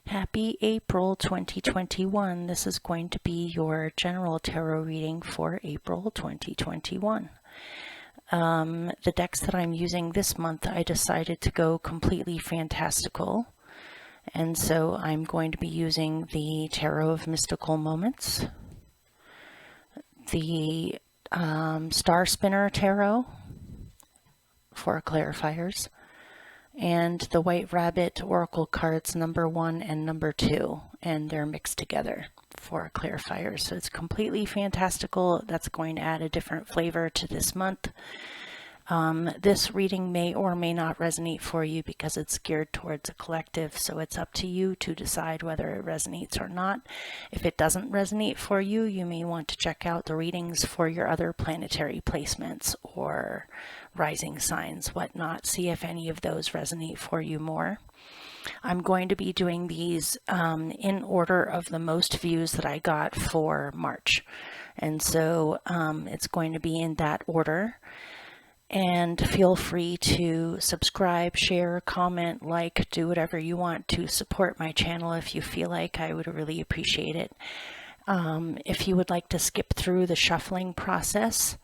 Happy April 2021. This is going to be your general tarot reading for April 2021. The decks that I'm using this month, I decided to go completely fantastical. And so I'm going to be using the Tarot of Mystical Moments, the Star Spinner Tarot for clarifiers, and the White Rabbit Oracle cards number 1 and number 2, and they're mixed together for clarifiers. So it's completely fantastical. That's going to add a different flavor to this month. This reading may or may not resonate for you because it's geared towards a collective, so it's up to you to decide whether it resonates or not. If it doesn't resonate for you, you may want to check out the readings for your other planetary placements or rising signs, whatnot. See if any of those resonate for you more. I'm going to be doing these in order of the most views that I got for March. And so it's going to be in that order. And feel free to subscribe, share, comment, like, do whatever you want to support my channel if you feel like. I would really appreciate it. If you would like to skip through the shuffling process,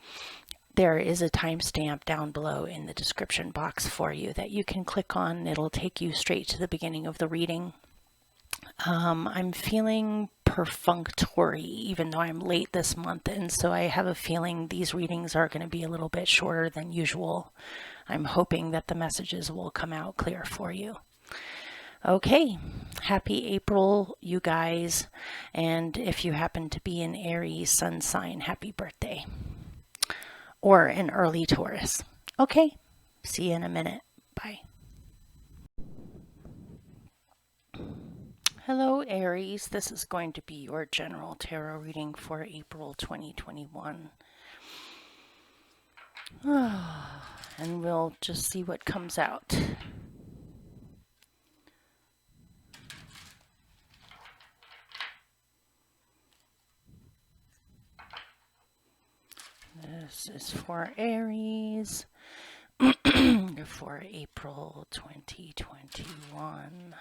there is a timestamp down below in the description box for you that you can click on. It'll take you straight to the beginning of the reading. I'm feeling perfunctory even though I'm late this month, and so I have a feeling these readings are going to be a little bit shorter than usual. I'm hoping that the messages will come out clear for you. Okay, happy April, you guys, and if you happen to be an Aries sun sign, happy birthday. Or an early Taurus. Okay, see you in a minute. Bye. Hello Aries, this is going to be your general tarot reading for April 2021. And we'll just see what comes out. This is for Aries for April 2021.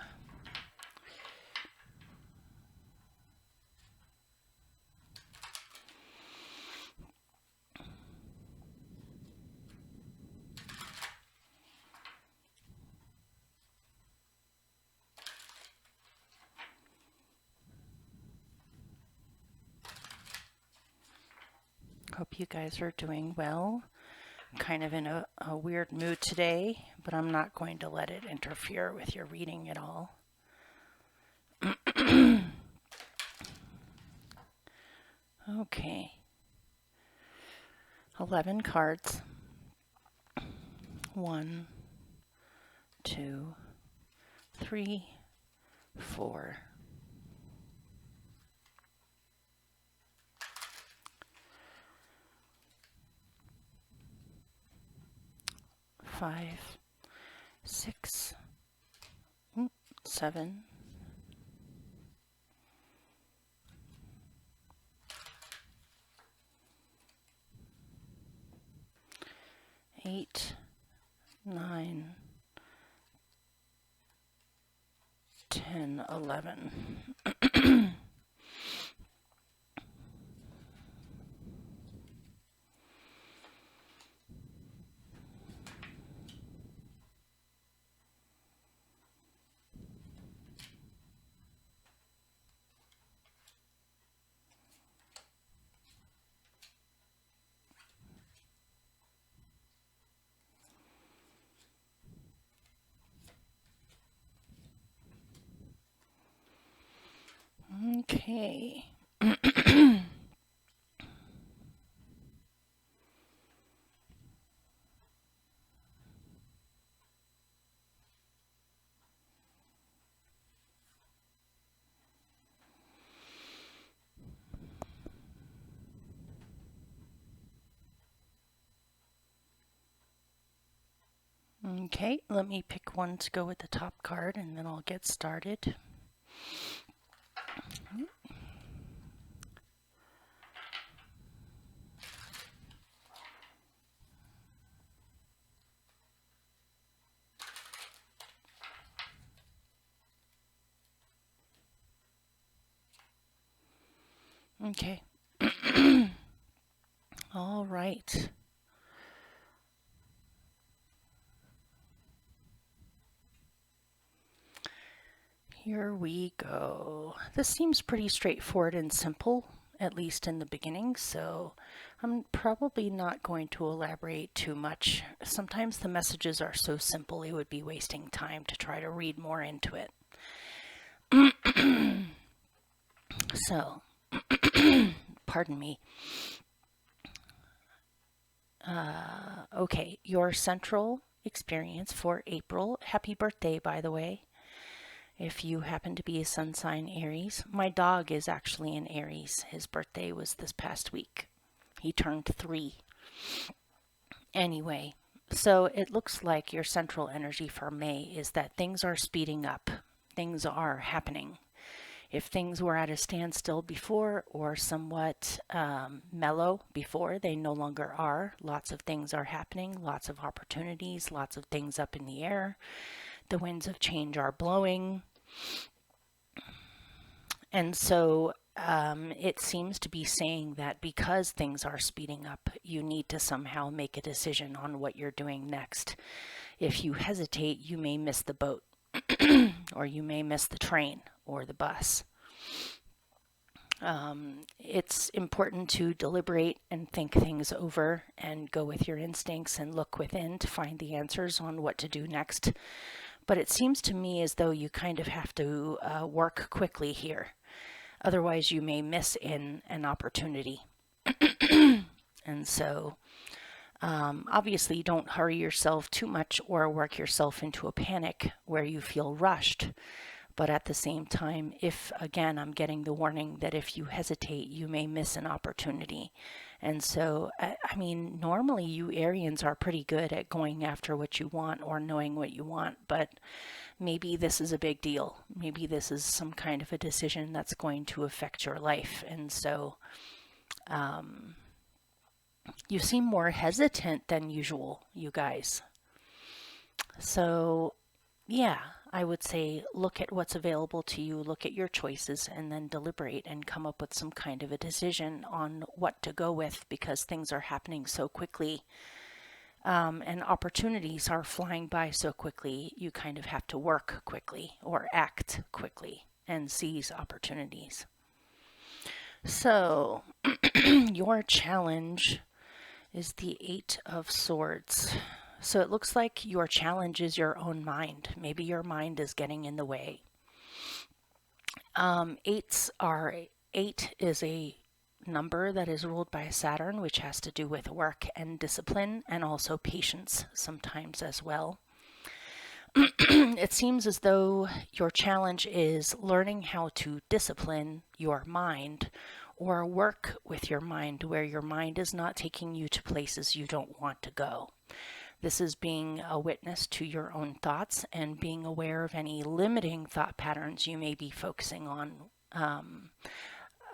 Hope you guys are doing well. I'm kind of in a weird mood today, but I'm not going to let it interfere with your reading at all. Okay. 11 cards. 1, 2, 3, 4. 5, 6, 7, 8, 9, 10, 11. Okay. Okay, let me pick one to go with the top card and then I'll get started. Okay. All right. Here we go. This seems pretty straightforward and simple, at least in the beginning, so I'm probably not going to elaborate too much. Sometimes the messages are so simple it would be wasting time to try to read more into it. So, pardon me. Okay, your central experience for April. Happy birthday, by the way. If you happen to be a sun sign Aries, my dog is actually an Aries. His birthday was this past week. He turned 3. Anyway, so it looks like your central energy for May is that things are speeding up. Things are happening. If things were at a standstill before or somewhat mellow before, they no longer are. Lots of things are happening, lots of opportunities, lots of things up in the air. The winds of change are blowing. And so it seems to be saying that because things are speeding up, you need to somehow make a decision on what you're doing next. If you hesitate, you may miss the boat, or you may miss the train or the bus. It's important to deliberate and think things over and go with your instincts and look within to find the answers on what to do next. But it seems to me as though you kind of have to work quickly here. Otherwise, you may miss an opportunity. And so, obviously, you don't hurry yourself too much or work yourself into a panic where you feel rushed. But at the same time, if again, I'm getting the warning that if you hesitate, you may miss an opportunity. And so, I mean, normally you Arians are pretty good at going after what you want or knowing what you want, but maybe this is a big deal. Maybe this is some kind of a decision that's going to affect your life. And so, you seem more hesitant than usual, you guys. So, yeah, I would say look at what's available to you, look at your choices, and then deliberate and come up with some kind of a decision on what to go with because things are happening so quickly. And opportunities are flying by so quickly, you kind of have to work quickly or act quickly and seize opportunities. So, your challenge is the 8 of Swords. So it looks like your challenge is your own mind. Maybe your mind is getting in the way. 8 is a number that is ruled by Saturn, which has to do with work and discipline and also patience sometimes as well. It seems as though your challenge is learning how to discipline your mind or work with your mind where your mind is not taking you to places you don't want to go. This is being a witness to your own thoughts and being aware of any limiting thought patterns you may be focusing on.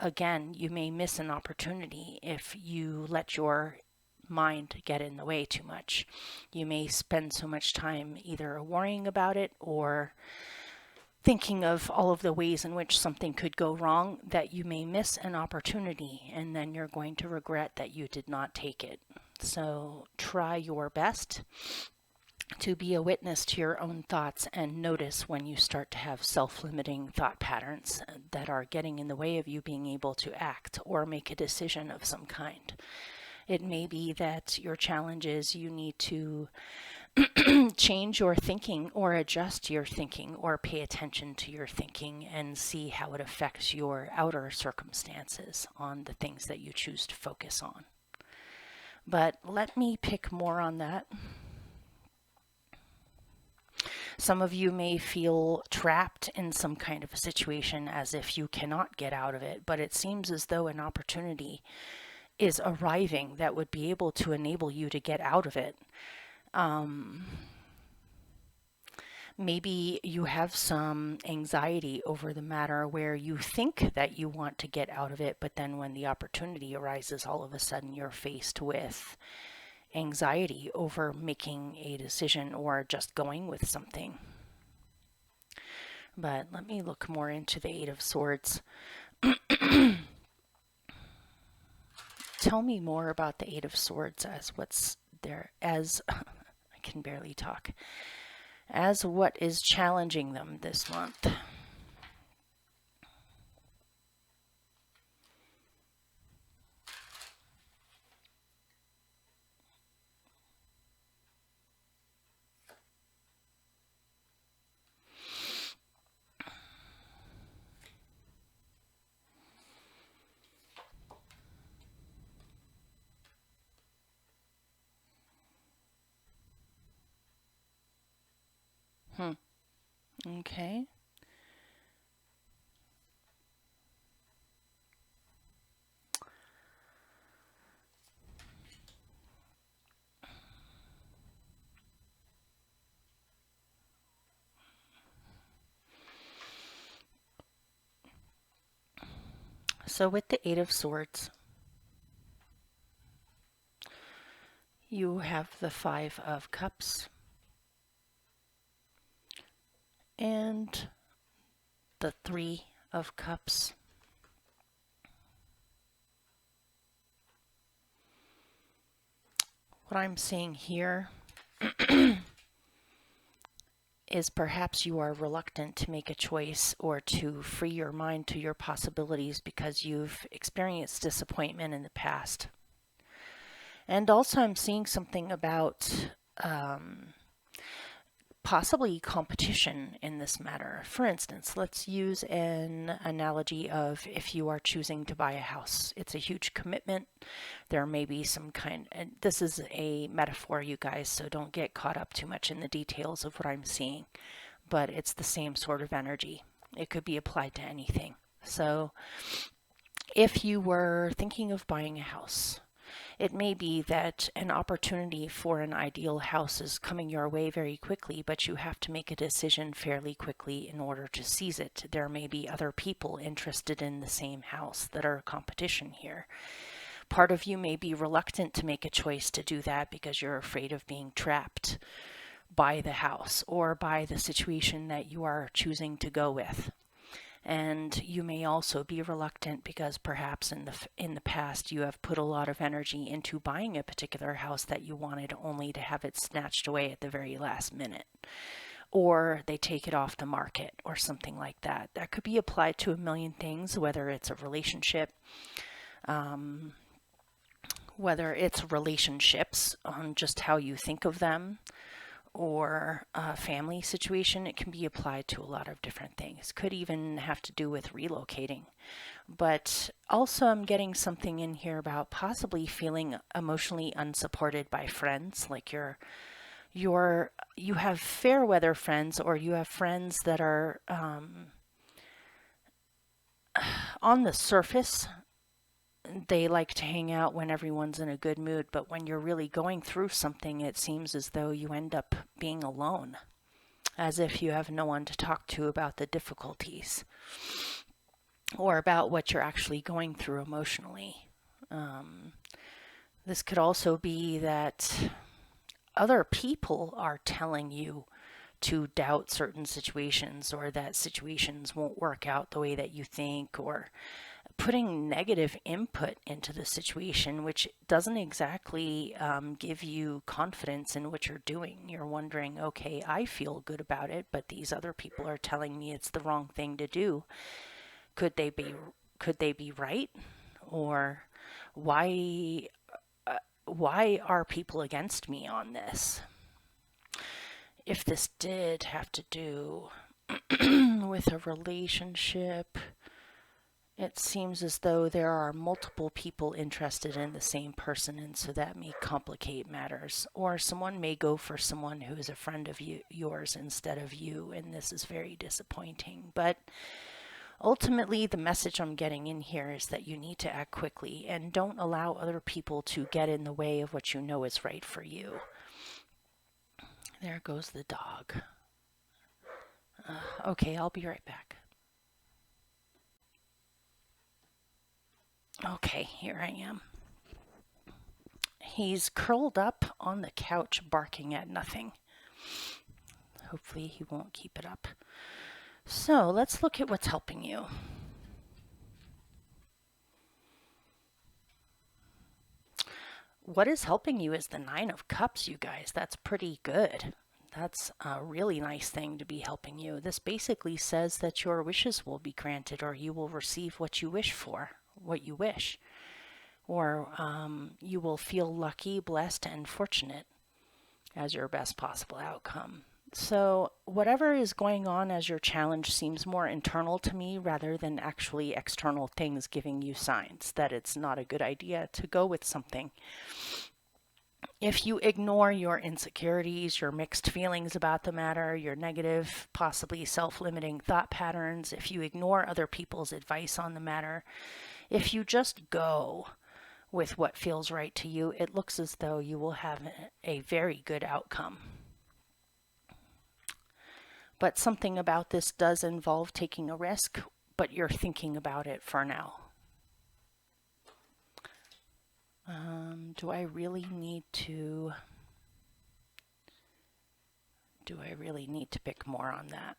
Again, you may miss an opportunity if you let your mind get in the way too much. You may spend so much time either worrying about it or thinking of all of the ways in which something could go wrong that you may miss an opportunity, and then you're going to regret that you did not take it. So try your best to be a witness to your own thoughts and notice when you start to have self-limiting thought patterns that are getting in the way of you being able to act or make a decision of some kind. It may be that your challenge is you need to change your thinking or adjust your thinking or pay attention to your thinking and see how it affects your outer circumstances on the things that you choose to focus on. But let me pick more on that. Some of you may feel trapped in some kind of a situation as if you cannot get out of it, but it seems as though an opportunity is arriving that would be able to enable you to get out of it. Maybe you have some anxiety over the matter where you think that you want to get out of it, but then when the opportunity arises, all of a sudden you're faced with anxiety over making a decision or just going with something. But let me look more into the 8 of Swords. tell me more about the Eight of Swords as what's there, as I can barely talk, as what is challenging them this month. Okay. So with the Eight of Swords, you have the Five of Cups and the Three of Cups. What I'm seeing here is perhaps you are reluctant to make a choice or to free your mind to your possibilities because you've experienced disappointment in the past. And also I'm seeing something about possibly competition in this matter. For instance, let's use an analogy of if you are choosing to buy a house. It's a huge commitment. There may be some kind, and this is a metaphor, you guys, so don't get caught up too much in the details of what I'm seeing, but it's the same sort of energy. It could be applied to anything. So if you were thinking of buying a house, it may be that an opportunity for an ideal house is coming your way very quickly, but you have to make a decision fairly quickly in order to seize it. There may be other people interested in the same house that are competition here. Part of you may be reluctant to make a choice to do that because you're afraid of being trapped by the house or by the situation that you are choosing to go with. And you may also be reluctant because perhaps in the past you have put a lot of energy into buying a particular house that you wanted only to have it snatched away at the very last minute. Or they take it off the market or something like that. That could be applied to a million things, whether it's a relationship, whether it's relationships on just how you think of them, or a family situation. It can be applied to a lot of different things. Could even have to do with relocating. But also I'm getting something in here about possibly feeling emotionally unsupported by friends, like you have fair weather friends, or you have friends that are on the surface they like to hang out when everyone's in a good mood, but when you're really going through something, it seems as though you end up being alone, as if you have no one to talk to about the difficulties or about what you're actually going through emotionally. This could also be that other people are telling you to doubt certain situations, or that situations won't work out the way that you think, or putting negative input into the situation, which doesn't exactly give you confidence in what you're doing. You're wondering, okay, I feel good about it, but these other people are telling me it's the wrong thing to do. Could they be right? Or why are people against me on this? If this did have to do with a relationship, it seems as though there are multiple people interested in the same person, and so that may complicate matters. Or someone may go for someone who is a friend of yours instead of you, and this is very disappointing. But ultimately, the message I'm getting in here is that you need to act quickly and don't allow other people to get in the way of what you know is right for you. There goes the dog. Okay, I'll be right back. Okay, here I am. He's curled up on the couch barking at nothing. Hopefully he won't keep it up. So let's look at what's helping you. what is helping you is the Nine of Cups, you guys. That's pretty good. That's a really nice thing to be helping you. This basically says that your wishes will be granted, or you will receive what you wish for, what you wish, or you will feel lucky, blessed, and fortunate as your best possible outcome. So whatever is going on as your challenge seems more internal to me rather than actually external things giving you signs that it's not a good idea to go with something. If you ignore your insecurities, your mixed feelings about the matter, your negative, possibly self-limiting thought patterns, if you ignore other people's advice on the matter, if you just go with what feels right to you, it looks as though you will have a very good outcome. But something about this does involve taking a risk, but you're thinking about it for now. Do I really need to pick more on that?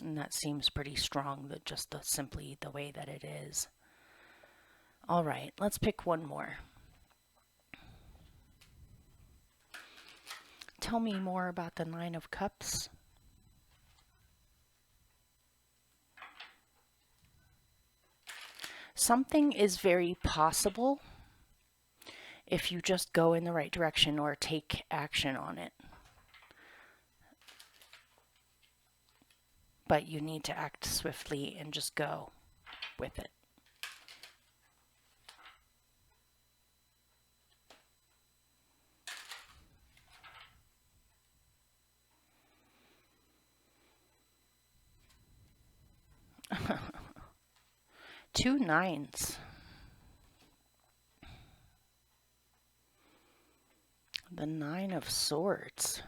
And that seems pretty strong, that just simply the way that it is. All right, let's pick one more. Tell me more about the Nine of Cups. Something is very possible if you just go in the right direction or take action on it. But you need to act swiftly and just go with it. Two nines. The Nine of Swords.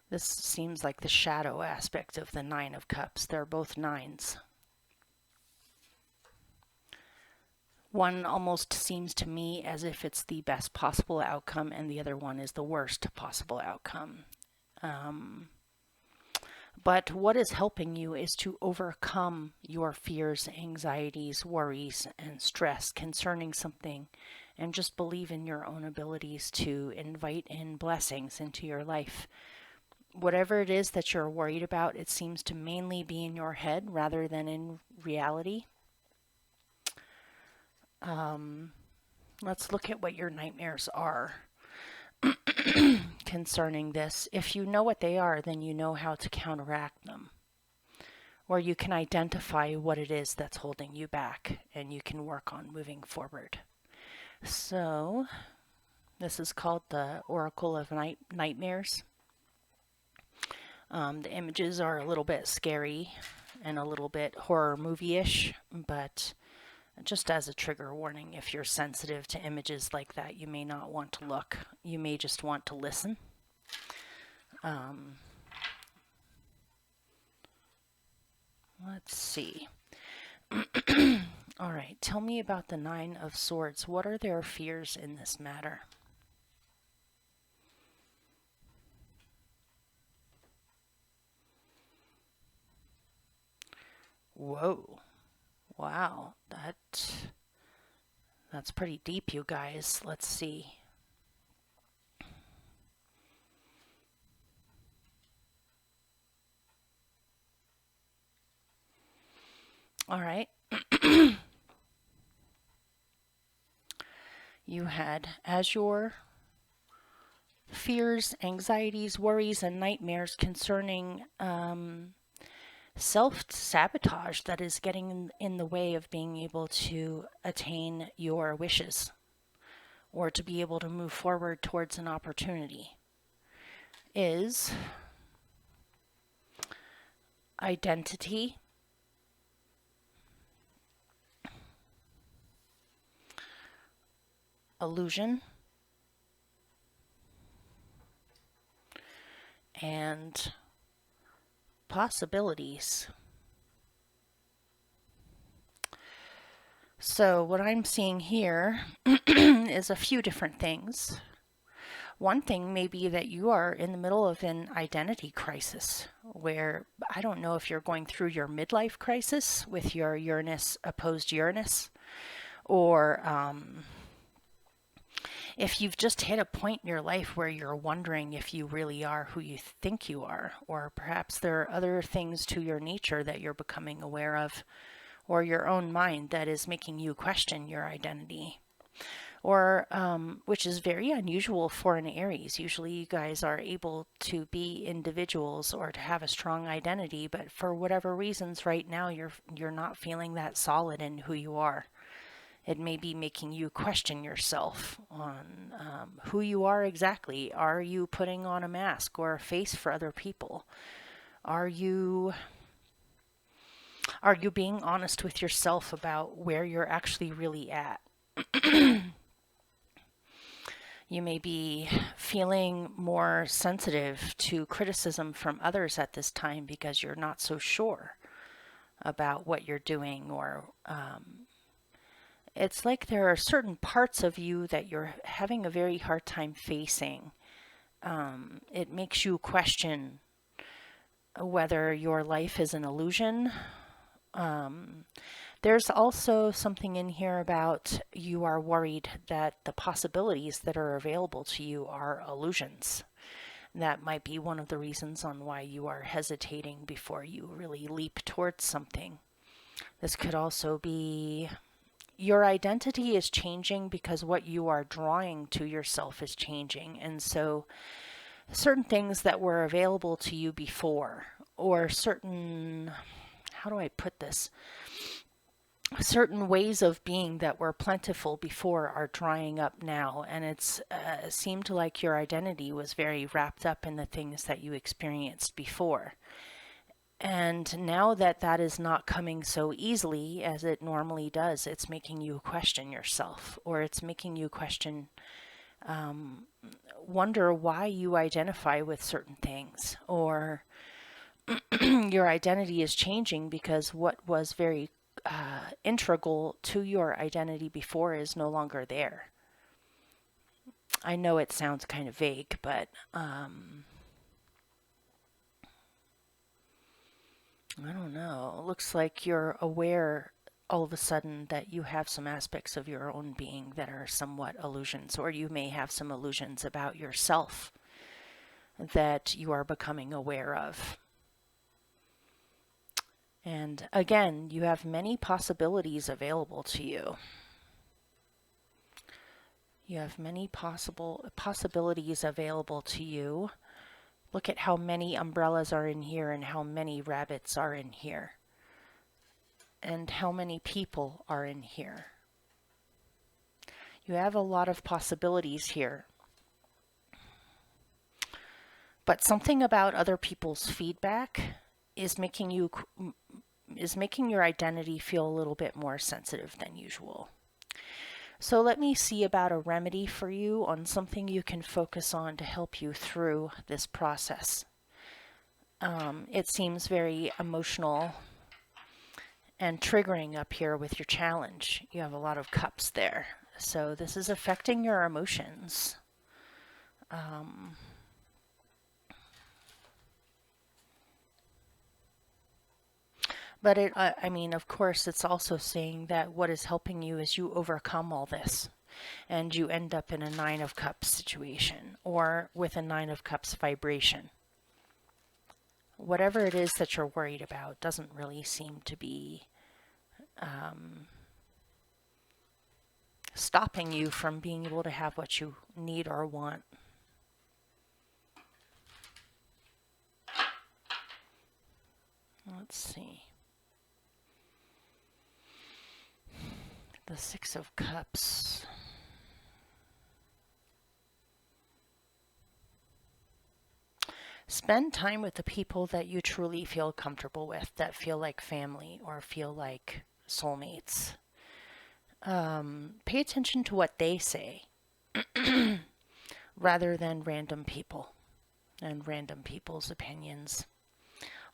This seems like the shadow aspect of the Nine of Cups. They're both nines. One almost seems to me as if it's the best possible outcome, and the other one is the worst possible outcome. But what is helping you is to overcome your fears, anxieties, worries, and stress concerning something, and just believe in your own abilities to invite in blessings into your life. Whatever it is that you're worried about, it seems to mainly be in your head rather than in reality. Let's look at what your nightmares are concerning this. If you know what they are, then you know how to counteract them. Or you can identify what it is that's holding you back, and you can work on moving forward. So, this is called the Oracle of Nightmares. The images are a little bit scary and a little bit horror movie-ish, but just as a trigger warning, if you're sensitive to images like that, you may not want to look. You may just want to listen. Let's see. All right, tell me about the Nine of Swords. What are their fears in this matter? Whoa. Wow, that's pretty deep, you guys. Let's see. All right. You had as your fears, anxieties, worries, and nightmares concerning self-sabotage that is getting in the way of being able to attain your wishes or to be able to move forward towards an opportunity is identity, illusion, and possibilities. So what I'm seeing here is a few different things. One thing may be that you are in the middle of an identity crisis where, I don't know if you're going through your midlife crisis with your Uranus opposed Uranus, or if you've just hit a point in your life where you're wondering if you really are who you think you are, or perhaps there are other things to your nature that you're becoming aware of, or your own mind that is making you question your identity. Or, which is very unusual for an Aries. Usually you guys are able to be individuals or to have a strong identity, but for whatever reasons right now you're not feeling that solid in who you are. It may be making you question yourself on who you are exactly. Are you putting on a mask or a face for other people? Are you being honest with yourself about where you're actually really at? You may be feeling more sensitive to criticism from others at this time because you're not so sure about what you're doing, or it's like there are certain parts of you that you're having a very hard time facing. It makes you question whether your life is an illusion. There's also something in here about you are worried that the possibilities that are available to you are illusions. That might be one of the reasons on why you are hesitating before you really leap towards something. This could also be your identity is changing because what you are drawing to yourself is changing. And so certain things that were available to you before, or certain, how do I put this? Certain ways of being that were plentiful before are drying up now, and it's seemed like your identity was very wrapped up in the things that you experienced before. And now that that is not coming so easily as it normally does, it's making you question yourself, or it's making you question, wonder why you identify with certain things, or your identity is changing because what was very integral to your identity before is no longer there. I know it sounds kind of vague, but I don't know. It looks like you're aware all of a sudden that you have some aspects of your own being that are somewhat illusions, or you may have some illusions about yourself that you are becoming aware of. And again, you have many possibilities available to you. You have many possibilities available to you. Look at how many umbrellas are in here and how many rabbits are in here. And how many people are in here. You have a lot of possibilities here. But something about other people's feedback is making your identity feel a little bit more sensitive than usual. So let me see about a remedy for you on something you can focus on to help you through this process. It seems very emotional and triggering up here with your challenge. You have a lot of cups there. So this is affecting your emotions. But I mean, of course, it's also saying that what is helping you is you overcome all this and you end up in a Nine of Cups situation, or with a Nine of Cups vibration. Whatever it is that you're worried about doesn't really seem to be stopping you from being able to have what you need or want. Let's see. The Six of Cups. Spend time with the people that you truly feel comfortable with, that feel like family or feel like soulmates. Pay attention to what they say rather than random people and random people's opinions.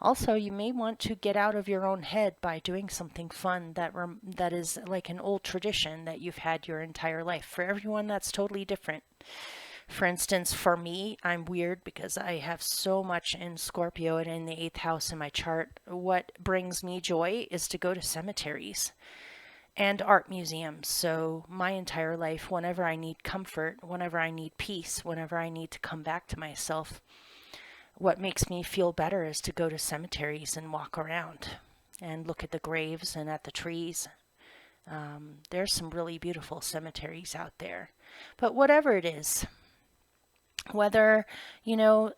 Also, you may want to get out of your own head by doing something fun that is like an old tradition that you've had your entire life. For everyone, that's totally different. For instance, for me, I'm weird because I have so much in Scorpio and in the 8th house in my chart. What brings me joy is to go to cemeteries and art museums. So my entire life, whenever I need comfort, whenever I need peace, whenever I need to come back to myself, what makes me feel better is to go to cemeteries and walk around and look at the graves and at the trees. There's some really beautiful cemeteries out there. But whatever it is, whether, you know,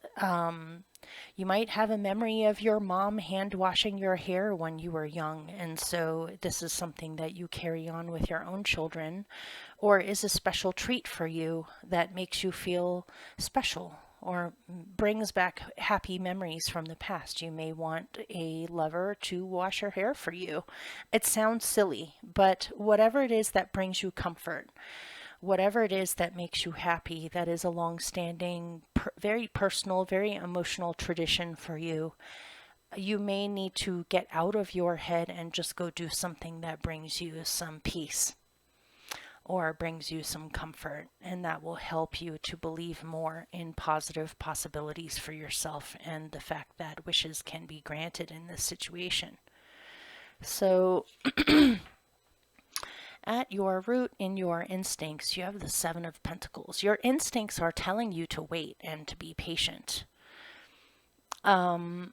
you might have a memory of your mom hand washing your hair when you were young, and so this is something that you carry on with your own children, or is a special treat for you that makes you feel special or brings back happy memories from the past. You may want a lover to wash your hair for you. It sounds silly, but whatever it is that brings you comfort, whatever it is that makes you happy, that is a long-standing, very personal, very emotional tradition for you, you may need to get out of your head and just go do something that brings you some peace or brings you some comfort, and that will help you to believe more in positive possibilities for yourself and the fact that wishes can be granted in this situation. So at your root, in your instincts, you have the Seven of Pentacles. Your instincts are telling you to wait and to be patient. Perhaps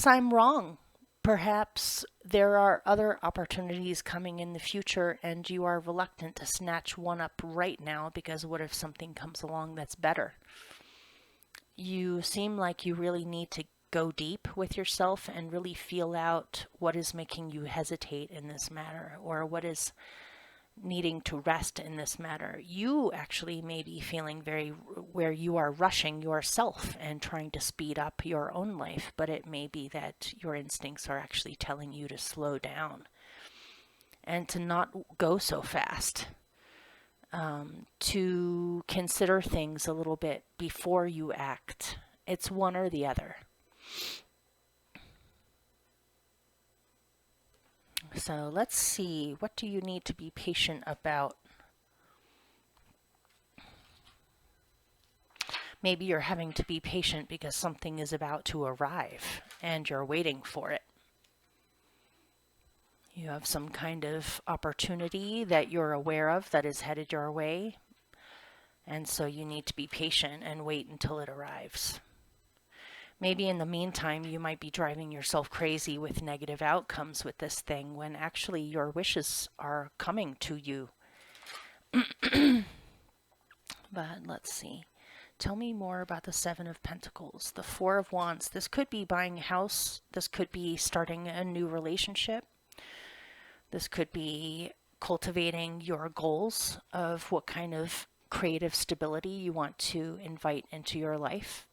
I'm wrong. Perhaps there are other opportunities coming in the future and you are reluctant to snatch one up right now because what if something comes along that's better? You seem like you really need to go deep with yourself and really feel out what is making you hesitate in this matter, or what is needing to rest in this matter. You actually may be feeling where you are rushing yourself and trying to speed up your own life, but it may be that your instincts are actually telling you to slow down and to not go so fast, to consider things a little bit before you act. It's one or the other. So let's see, what do you need to be patient about? Maybe you're having to be patient because something is about to arrive and you're waiting for it. You have some kind of opportunity that you're aware of that is headed your way, and so you need to be patient and wait until it arrives. Maybe in the meantime, you might be driving yourself crazy with negative outcomes with this thing when actually your wishes are coming to you. But let's see. Tell me more about the Seven of Pentacles, the Four of Wands. This could be buying a house. This could be starting a new relationship. This could be cultivating your goals of what kind of creative stability you want to invite into your life.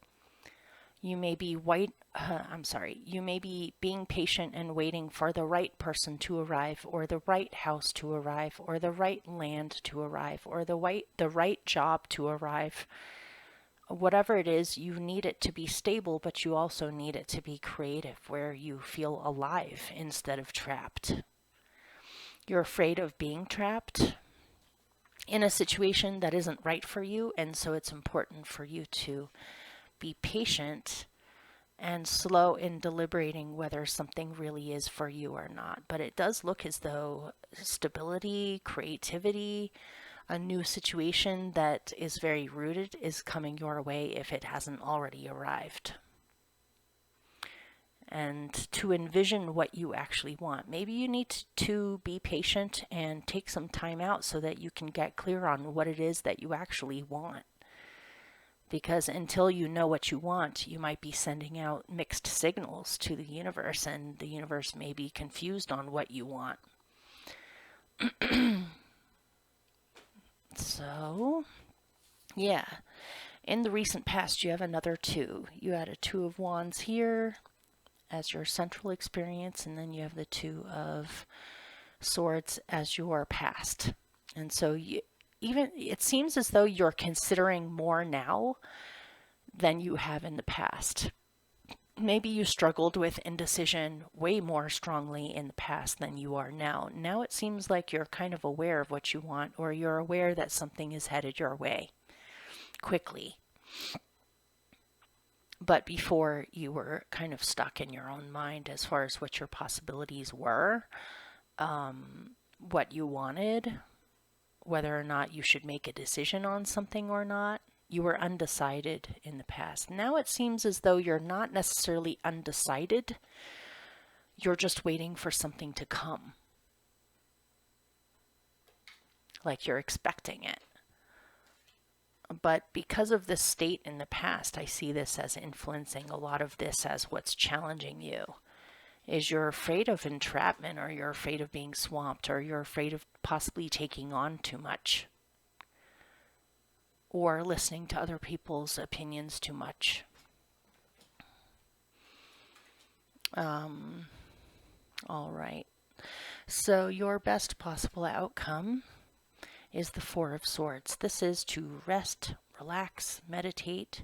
You may be you may be being patient and waiting for the right person to arrive, or the right house to arrive, or the right land to arrive, or the right job to arrive. Whatever it is, you need it to be stable, but you also need it to be creative, where you feel alive instead of trapped. You're afraid of being trapped in a situation that isn't right for you, and so it's important for you to be patient and slow in deliberating whether something really is for you or not. But it does look as though stability, creativity, a new situation that is very rooted is coming your way if it hasn't already arrived. And to envision what you actually want. Maybe you need to be patient and take some time out so that you can get clear on what it is that you actually want. Because until you know what you want, you might be sending out mixed signals to the universe, and the universe may be confused on what you want. So, yeah. In the recent past, you have another two. You had a Two of Wands here as your central experience, and then you have the Two of Swords as your past. And so it seems as though you're considering more now than you have in the past. Maybe you struggled with indecision way more strongly in the past than you are now. Now it seems like you're kind of aware of what you want, or you're aware that something is headed your way quickly. But before, you were kind of stuck in your own mind as far as what your possibilities were. what you wanted, whether or not you should make a decision on something or not. You were undecided in the past. Now it seems as though you're not necessarily undecided. You're just waiting for something to come. Like you're expecting it. But because of this state in the past, I see this as influencing a lot of this as what's challenging you. Is you're afraid of entrapment, or you're afraid of being swamped, or you're afraid of possibly taking on too much, or listening to other people's opinions too much. All right. So your best possible outcome is the Four of Swords. This is to rest, relax, meditate.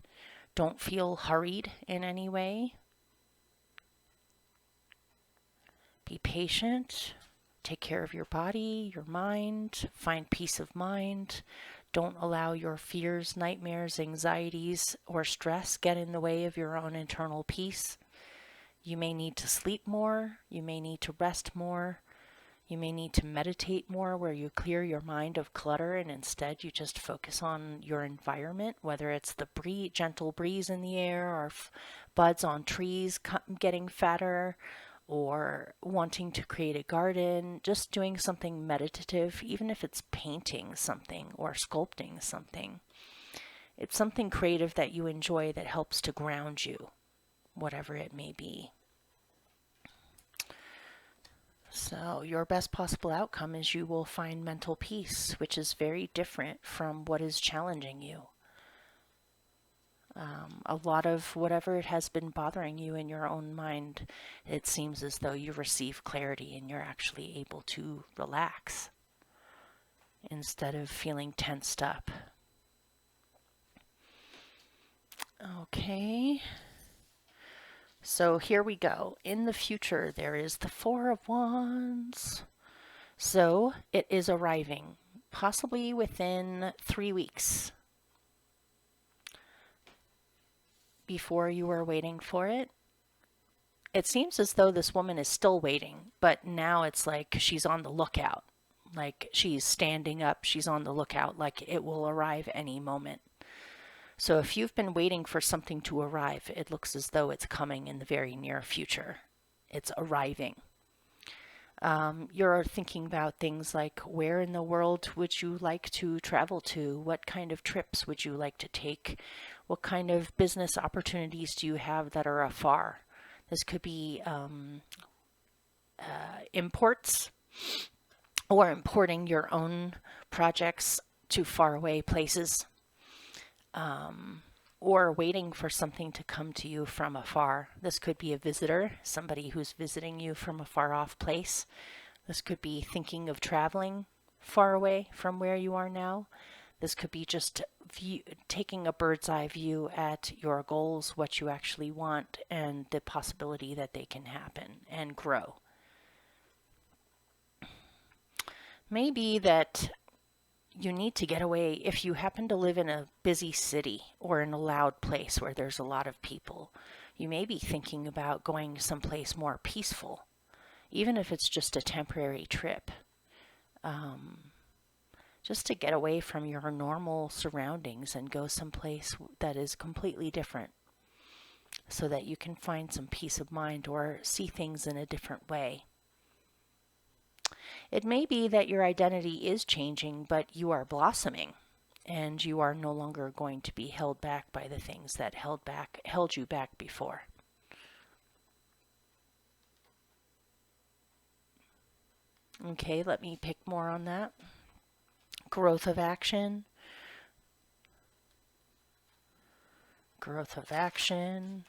Don't feel hurried in any way. Be patient. Take care of your body, your mind. Find peace of mind. Don't allow your fears, nightmares, anxieties, or stress get in the way of your own internal peace. You may need to sleep more. You may need to rest more. You may need to meditate more, where you clear your mind of clutter and instead you just focus on your environment, whether it's the gentle breeze in the air, or buds on trees getting fatter, or wanting to create a garden, just doing something meditative, even if it's painting something or sculpting something. It's something creative that you enjoy that helps to ground you, whatever it may be. So your best possible outcome is you will find mental peace, which is very different from what is challenging you. A lot of whatever it has been bothering you in your own mind, it seems as though you receive clarity and you're actually able to relax instead of feeling tensed up. Okay. So here we go. In the future, there is the Four of Wands. So it is arriving, possibly within 3 weeks. Before you were waiting for it. It seems as though this woman is still waiting, but now it's like she's on the lookout. Like she's standing up, she's on the lookout, like it will arrive any moment. So if you've been waiting for something to arrive, it looks as though it's coming in the very near future. It's arriving. You're thinking about things like, where in the world would you like to travel to? What kind of trips would you like to take? What kind of business opportunities do you have that are afar? This could be imports, or importing your own projects to faraway places, or waiting for something to come to you from afar. This could be a visitor, somebody who's visiting you from a far off place. This could be thinking of traveling far away from where you are now. This could be just taking a bird's eye view at your goals, what you actually want, and the possibility that they can happen and grow. Maybe that you need to get away if you happen to live in a busy city or in a loud place where there's a lot of people. You may be thinking about going someplace more peaceful, even if it's just a temporary trip. Just to get away from your normal surroundings and go someplace that is completely different, so that you can find some peace of mind or see things in a different way. It may be that your identity is changing, but you are blossoming, and you are no longer going to be held back by the things that held you back before. Okay, let me pick more on that. Growth of action. Growth of action.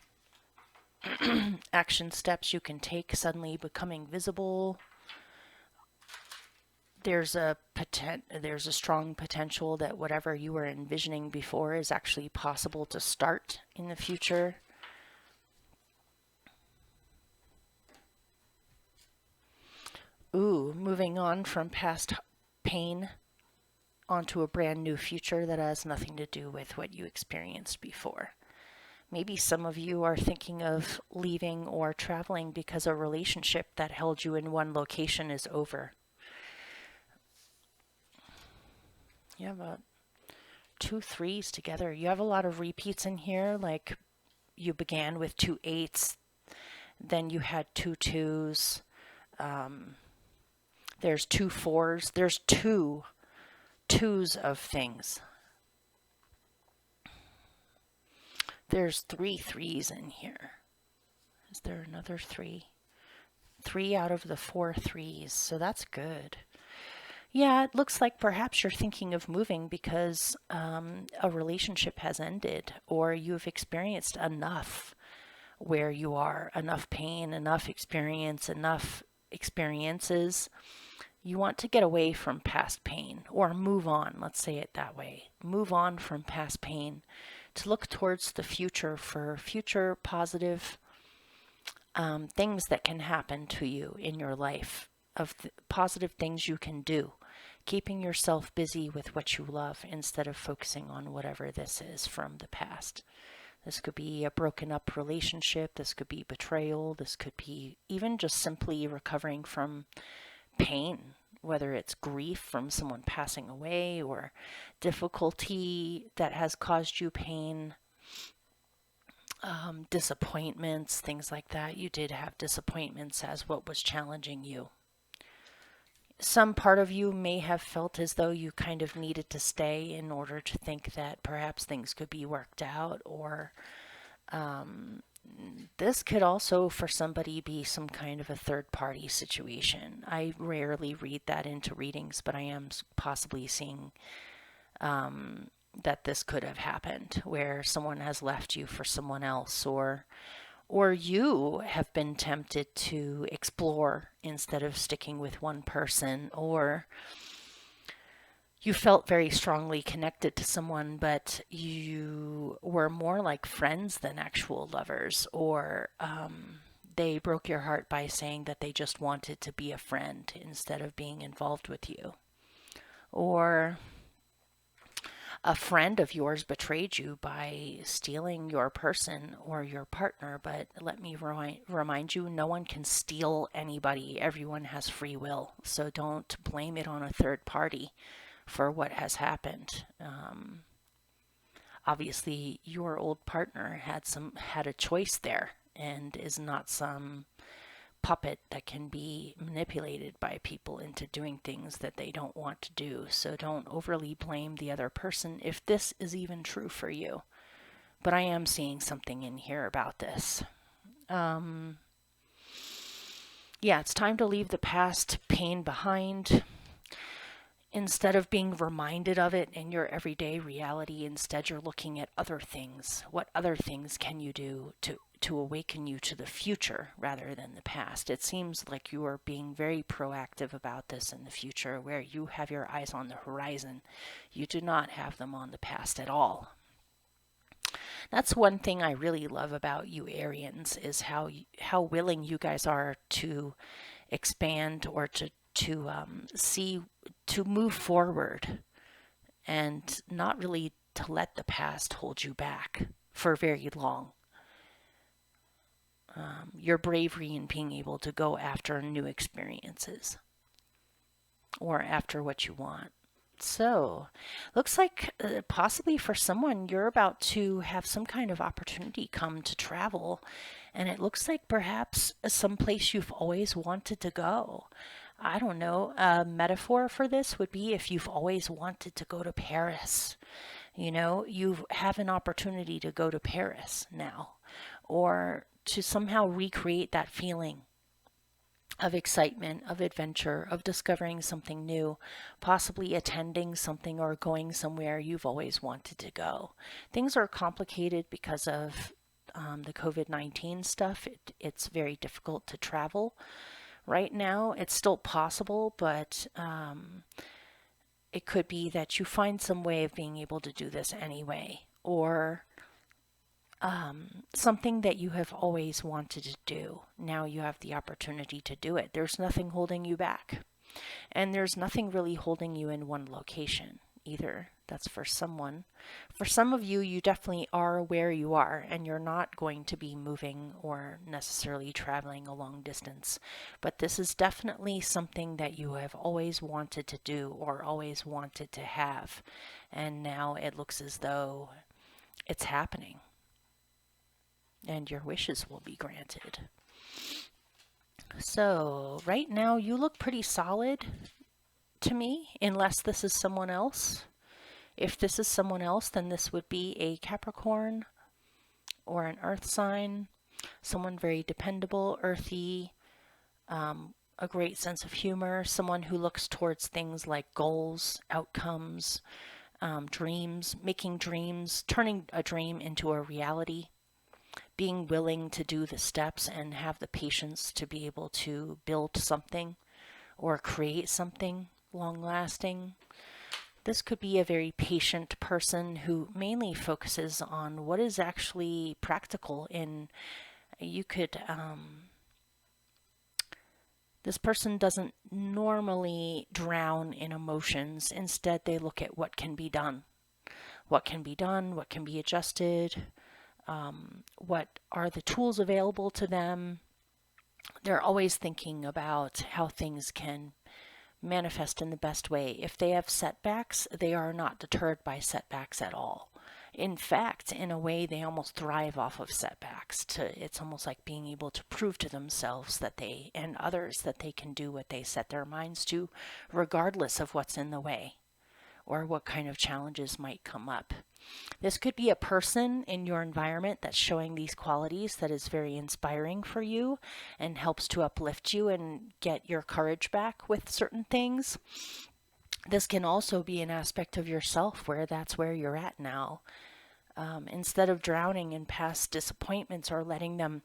Action steps you can take suddenly becoming visible. There's a strong potential that whatever you were envisioning before is actually possible to start in the future. Moving on from past pain onto a brand new future that has nothing to do with what you experienced before. Maybe some of you are thinking of leaving or traveling because a relationship that held you in one location is over. You have two threes together. You have a lot of repeats in here, like you began with two eights, then you had two twos. There's two fours. There's two twos of things. There's three threes in here. Is there another three? 3 out of the 4 threes, so that's good. Yeah, it looks like perhaps you're thinking of moving because a relationship has ended, or you've experienced enough where you are, enough pain, enough experience, enough experiences. You want to get away from past pain, or move on, let's say it that way. Move on from past pain to look towards the future for future positive things that can happen to you in your life, of positive things you can do. Keeping yourself busy with what you love instead of focusing on whatever this is from the past. This could be a broken up relationship. This could be betrayal. This could be even just simply recovering from pain, whether it's grief from someone passing away or difficulty that has caused you pain, disappointments, things like that. You did have disappointments as what was challenging you. Some part of you may have felt as though you kind of needed to stay in order to think that perhaps things could be worked out, or this could also for somebody be some kind of a third party situation. I rarely read that into readings, but I am possibly seeing that this could have happened, where someone has left you for someone else, or you have been tempted to explore instead of sticking with one person, or you felt very strongly connected to someone, but you were more like friends than actual lovers, or they broke your heart by saying that they just wanted to be a friend instead of being involved with you. Or a friend of yours betrayed you by stealing your person or your partner, but let me remind you, no one can steal anybody. Everyone has free will, so don't blame it on a third party for what has happened. Obviously, your old partner had a choice there, and is not some puppet that can be manipulated by people into doing things that they don't want to do. So don't overly blame the other person if this is even true for you. But I am seeing something in here about this. Yeah, it's time to leave the past pain behind. Instead of being reminded of it in your everyday reality, instead you're looking at other things. What other things can you do to awaken you to the future rather than the past? It seems like you are being very proactive about this in the future, where you have your eyes on the horizon. You do not have them on the past at all. That's one thing I really love about you Arians, is how willing you guys are to expand, or to see, to move forward, and not really to let the past hold you back for very long. Your bravery in being able to go after new experiences, or after what you want. So, looks like possibly for someone, you're about to have some kind of opportunity come to travel, and it looks like perhaps someplace you've always wanted to go. I don't know, a metaphor for this would be if you've always wanted to go to Paris. You know, you have an opportunity to go to Paris now, or to somehow recreate that feeling of excitement, of adventure, of discovering something new, possibly attending something or going somewhere you've always wanted to go. Things are complicated because of the COVID-19 stuff. It's very difficult to travel right now. It's still possible, but it could be that you find some way of being able to do this anyway, or something that you have always wanted to do. Now you have the opportunity to do it. There's nothing holding you back. And there's nothing really holding you in one location. either. That's for someone. For some of you, you definitely are where you are, and you're not going to be moving or necessarily traveling a long distance. But this is definitely something that you have always wanted to do or always wanted to have. And now it looks as though it's happening, and your wishes will be granted. So, right now, you look pretty solid to me, unless this is someone else. If this is someone else, then this would be a Capricorn or an earth sign, someone very dependable, earthy, a great sense of humor, someone who looks towards things like goals, outcomes, dreams, making dreams, turning a dream into a reality, being willing to do the steps and have the patience to be able to build something or create something long-lasting. This could be a very patient person who mainly focuses on what is actually practical in, you could, this person doesn't normally drown in emotions. Instead, they look at what can be done. What can be done, what can be adjusted, what are the tools available to them. They're always thinking about how things can manifest in the best way. If they have setbacks, they are not deterred by setbacks at all. In fact, in a way, they almost thrive off of setbacks. It's almost like being able to prove to themselves that they and others that they can do what they set their minds to, regardless of what's in the way or what kind of challenges might come up. This could be a person in your environment that's showing these qualities that is very inspiring for you and helps to uplift you and get your courage back with certain things. This can also be an aspect of yourself where that's where you're at now. Instead of drowning in past disappointments or letting them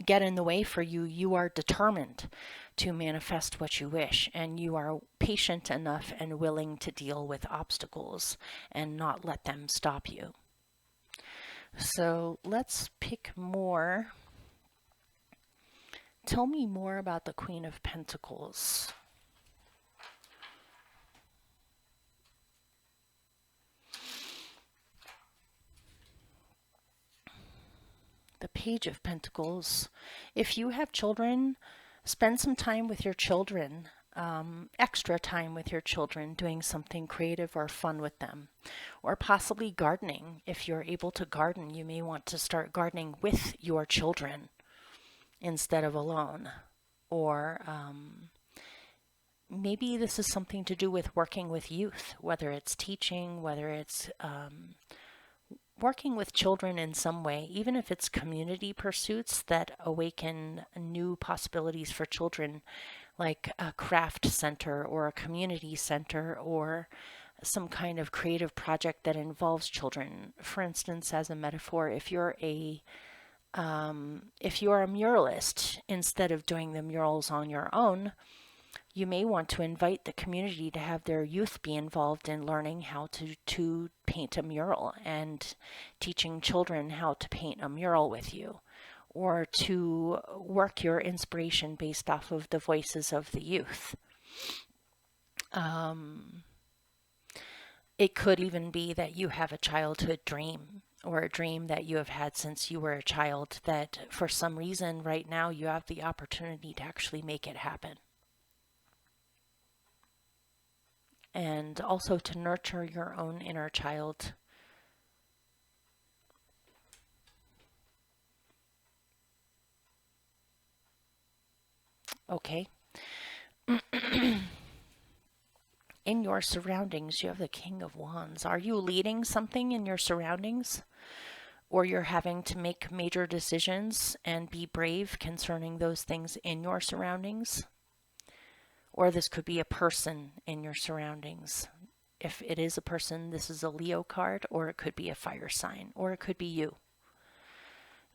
get in the way for you, you are determined to manifest what you wish, and you are patient enough and willing to deal with obstacles and not let them stop you. So let's pick more. Tell me more about the Queen of Pentacles. The Page of Pentacles. If you have children, spend some time with your children, extra time with your children, doing something creative or fun with them, or possibly gardening. If you're able to garden, you may want to start gardening with your children instead of alone. Or maybe this is something to do with working with youth, whether it's teaching, whether it's working with children in some way, even if it's community pursuits that awaken new possibilities for children, like a craft center or a community center or some kind of creative project that involves children. For instance, as a metaphor, if you're a muralist, instead of doing the murals on your own, you may want to invite the community to have their youth be involved in learning how to paint a mural and teaching children how to paint a mural with you, or to work your inspiration based off of the voices of the youth. It could even be that you have a childhood dream or a dream that you have had since you were a child that for some reason right now you have the opportunity to actually make it happen. And also to nurture your own inner child. Okay. In your surroundings, you have the King of Wands. Are you leading something in your surroundings? Or you're having to make major decisions and be brave concerning those things in your surroundings? Or this could be a person in your surroundings. If it is a person, this is a Leo card, or it could be a fire sign, or it could be you.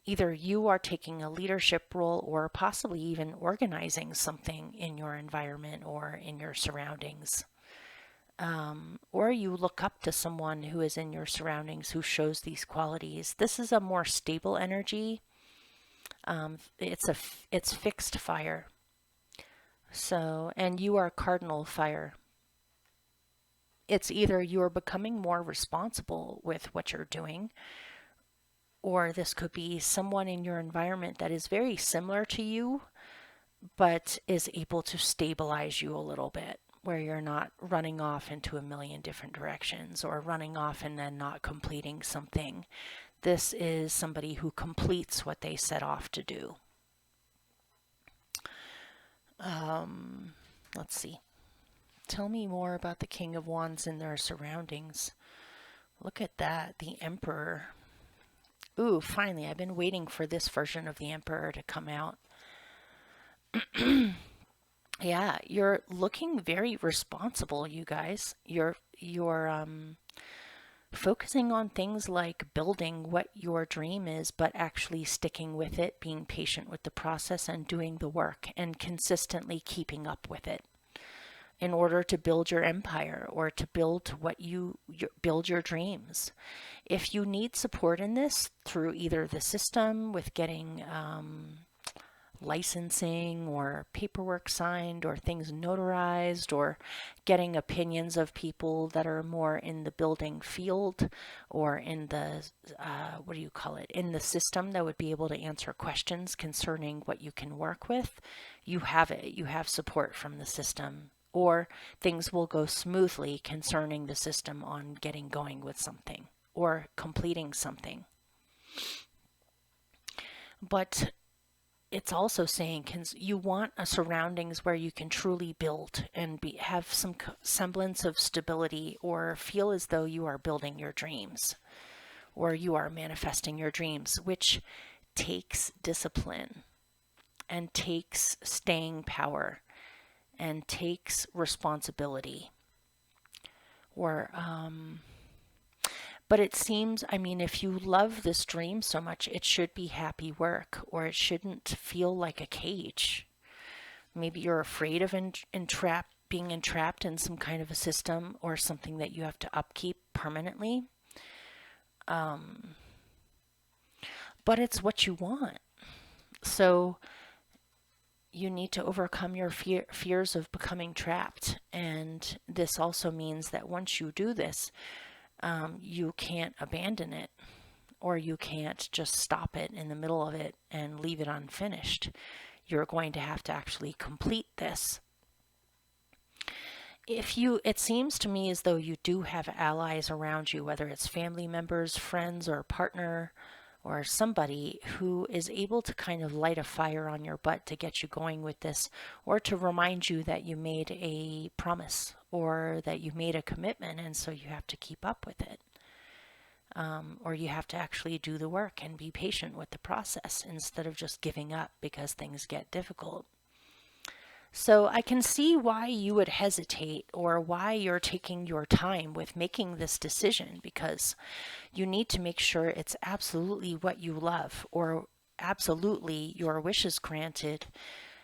Either you are taking a leadership role or possibly even organizing something in your environment or in your surroundings. Or you look up to someone who is in your surroundings who shows these qualities. This is a more stable energy. It's fixed fire. So, and you are cardinal fire. it's either you're becoming more responsible with what you're doing, or this could be someone in your environment that is very similar to you, but is able to stabilize you a little bit, where you're not running off into a million different directions or running off and then not completing something. This is somebody who completes what they set off to do. Let's see. Tell me more about the King of Wands and their surroundings. Look at that, the Emperor. Ooh, finally, I've been waiting for this version of the Emperor to come out. Yeah, you're looking very responsible, you guys. You're focusing on things like building what your dream is, but actually sticking with it, being patient with the process and doing the work and consistently keeping up with it in order to build your empire or to build what you build your dreams. If you need support in this through either the system with getting licensing or paperwork signed or things notarized or getting opinions of people that are more in the building field or in the in the system that would be able to answer questions concerning what you can work with, you have it. You have support from the system, or things will go smoothly concerning the system on getting going with something or completing something. But it's also saying you want a surroundings where you can truly build and have some semblance of stability, or feel as though you are building your dreams or you are manifesting your dreams, which takes discipline and takes staying power and takes responsibility. Or but it seems, I mean, if you love this dream so much, it should be happy work, or it shouldn't feel like a cage. Maybe you're afraid of being entrapped in some kind of a system or something that you have to upkeep permanently. But it's what you want. So you need to overcome your fears of becoming trapped. And this also means that once you do this, you can't abandon it, or you can't just stop it in the middle of it and leave it unfinished. You're going to have to actually complete this. It seems to me as though you do have allies around you, whether it's family members, friends, or partner, or somebody who is able to kind of light a fire on your butt to get you going with this, or to remind you that you made a promise or that you made a commitment, and so you have to keep up with it. Or you have to actually do the work and be patient with the process instead of just giving up because things get difficult. So I can see why you would hesitate, or why you're taking your time with making this decision, because you need to make sure it's absolutely what you love, or absolutely your wishes granted.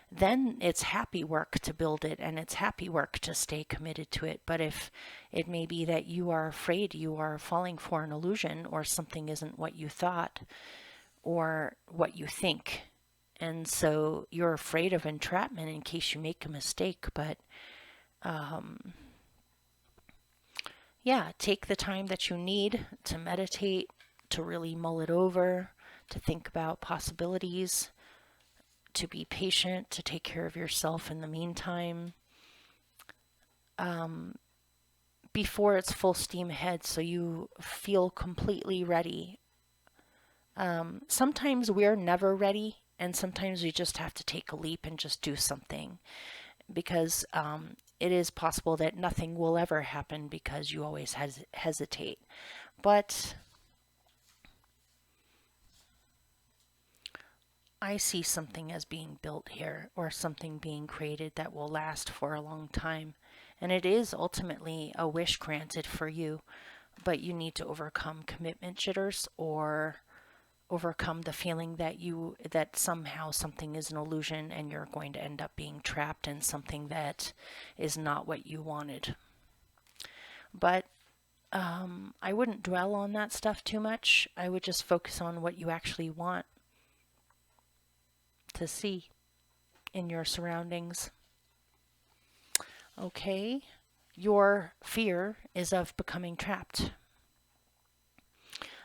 Then it's happy work to build it, and it's happy work to stay committed to it. But if it may be that you are afraid you are falling for an illusion, or something isn't what you thought or what you think, and so you're afraid of entrapment in case you make a mistake. But yeah, take the time that you need to meditate, to really mull it over, to think about possibilities, to be patient, to take care of yourself in the meantime, before it's full steam ahead, so you feel completely ready. Sometimes we're never ready, and sometimes we just have to take a leap and just do something, because it is possible that nothing will ever happen because you always hesitate. But I see something as being built here, or something being created that will last for a long time. And it is ultimately a wish granted for you, but you need to overcome commitment jitters, or overcome the feeling that somehow something is an illusion and you're going to end up being trapped in something that is not what you wanted. But I wouldn't dwell on that stuff too much. I would just focus on what you actually want to see in your surroundings. Okay, Your fear is of becoming trapped,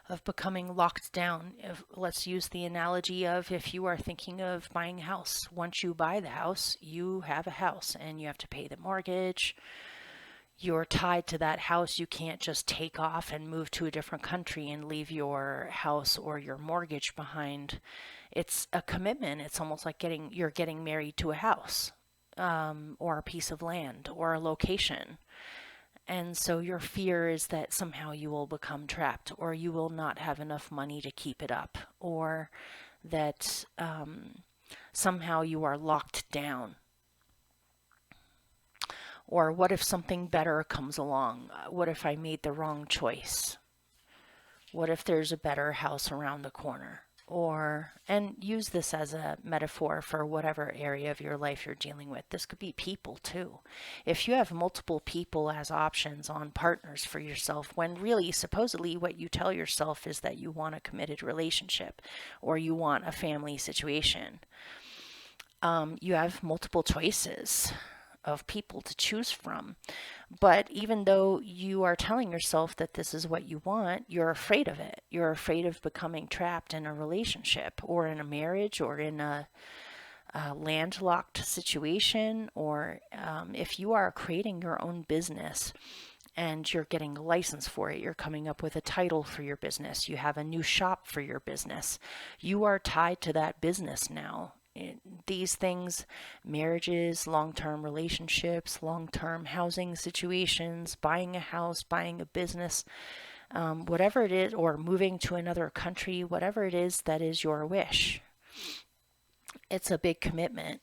of becoming locked down. Let's use the analogy of if you are thinking of buying a house. Once you buy the house, you have a house and you have to pay the mortgage. You're tied to that house. You can't just take off and move to a different country and leave your house or your mortgage behind. It's a commitment. It's almost like you're getting married to a house, or a piece of land or a location. And so your fear is that somehow you will become trapped, or you will not have enough money to keep it up, or that somehow you are locked down. Or what if something better comes along? What if I made the wrong choice? What if there's a better house around the corner? And use this as a metaphor for whatever area of your life you're dealing with. This could be people too. If you have multiple people as options on partners for yourself, when really supposedly what you tell yourself is that you want a committed relationship or you want a family situation, you have multiple choices of people to choose from. But even though you are telling yourself that this is what you want, you're afraid of it. You're afraid of becoming trapped in a relationship or in a marriage or in a landlocked situation, or if you are creating your own business and you're getting a license for it, you're coming up with a title for your business, you have a new shop for your business, you are tied to that business now. These things, marriages, long-term relationships, long-term housing situations, buying a house, buying a business, whatever it is, or moving to another country, whatever it is that is your wish. It's a big commitment.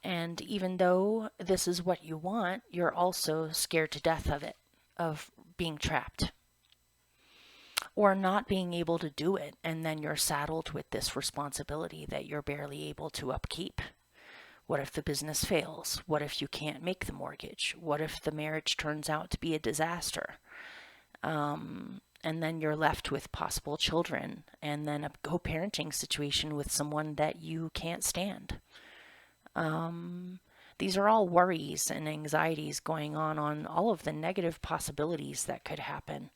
And even though this is what you want, you're also scared to death of it, of being trapped or not being able to do it. And then you're saddled with this responsibility that you're barely able to upkeep. What if the business fails? What if you can't make the mortgage? What if the marriage turns out to be a disaster? And then you're left with possible children and then a co-parenting situation with someone that you can't stand. These are all worries and anxieties going on all of the negative possibilities that could happen.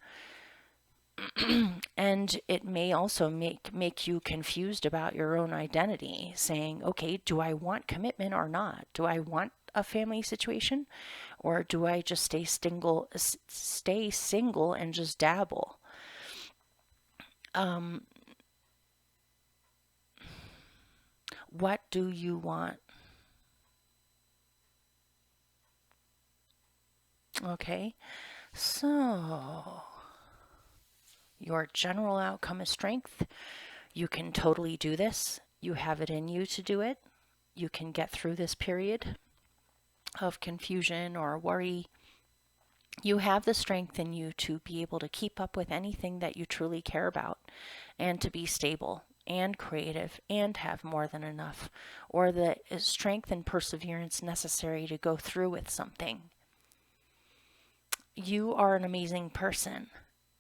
And it may also make you confused about your own identity, saying, okay, do I want commitment or not? Do I want a family situation, or do I just stay single and just dabble? What do you want? Okay, so your general outcome is strength. You can totally do this. You have it in you to do it. You can get through this period of confusion or worry. You have the strength in you to be able to keep up with anything that you truly care about, and to be stable and creative and have more than enough, or the strength and perseverance necessary to go through with something. You are an amazing person,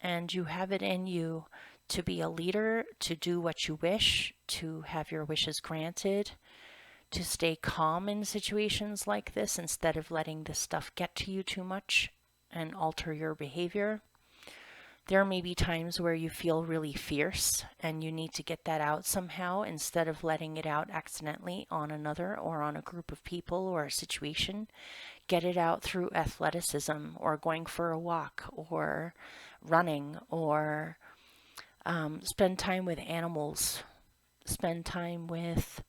and you have it in you to be a leader, to do what you wish, to have your wishes granted, to stay calm in situations like this instead of letting this stuff get to you too much and alter your behavior. There may be times where you feel really fierce and you need to get that out somehow instead of letting it out accidentally on another or on a group of people or a situation. Get it out through athleticism or going for a walk or running, or spend time with animals, spend time with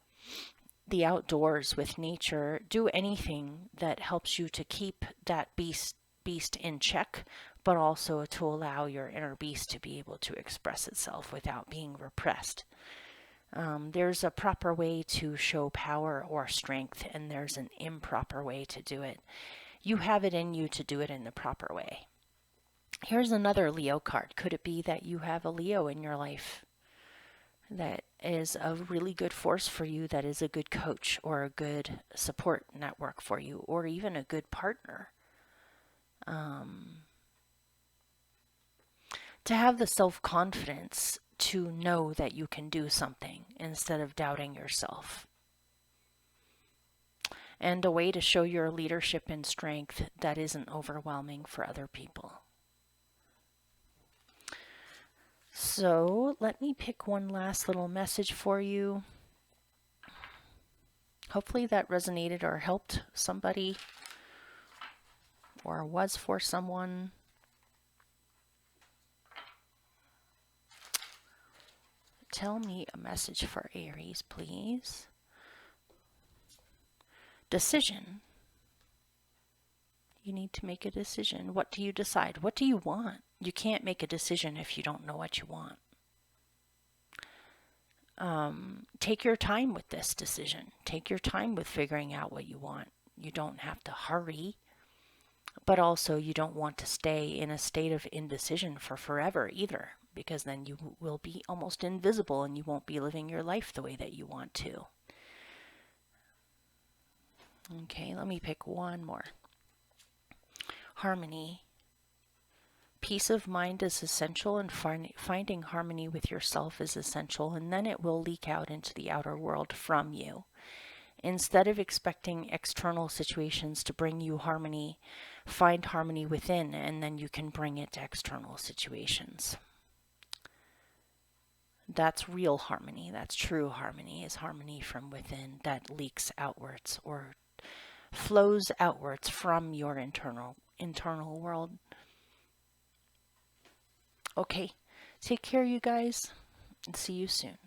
the outdoors, with nature. Do anything that helps you to keep that beast in check, but also to allow your inner beast to be able to express itself without being repressed. There's a proper way to show power or strength, and there's an improper way to do it. You have it in you to do it in the proper way. Here's another Leo card. Could it be that you have a Leo in your life that is a really good force for you, that is a good coach or a good support network for you, or even a good partner? To have the self-confidence to know that you can do something instead of doubting yourself. and a way to show your leadership and strength that isn't overwhelming for other people. So let me pick one last little message for you. Hopefully that resonated or helped somebody or was for someone. Tell me a message for Aries, please. Decision. You need to make a decision. What do you decide? What do you want? You can't make a decision if you don't know what you want. Take your time with this decision. Take your time with figuring out what you want. You don't have to hurry, but also you don't want to stay in a state of indecision for forever either, because then you will be almost invisible and you won't be living your life the way that you want to. Okay, let me pick one more. Harmony. Peace of mind is essential, and finding harmony with yourself is essential, and then it will leak out into the outer world from you. Instead of expecting external situations to bring you harmony, find harmony within, and then you can bring it to external situations. That's real harmony. That's true harmony, is harmony from within that leaks outwards or flows outwards from your internal world. Okay, take care, you guys, and see you soon.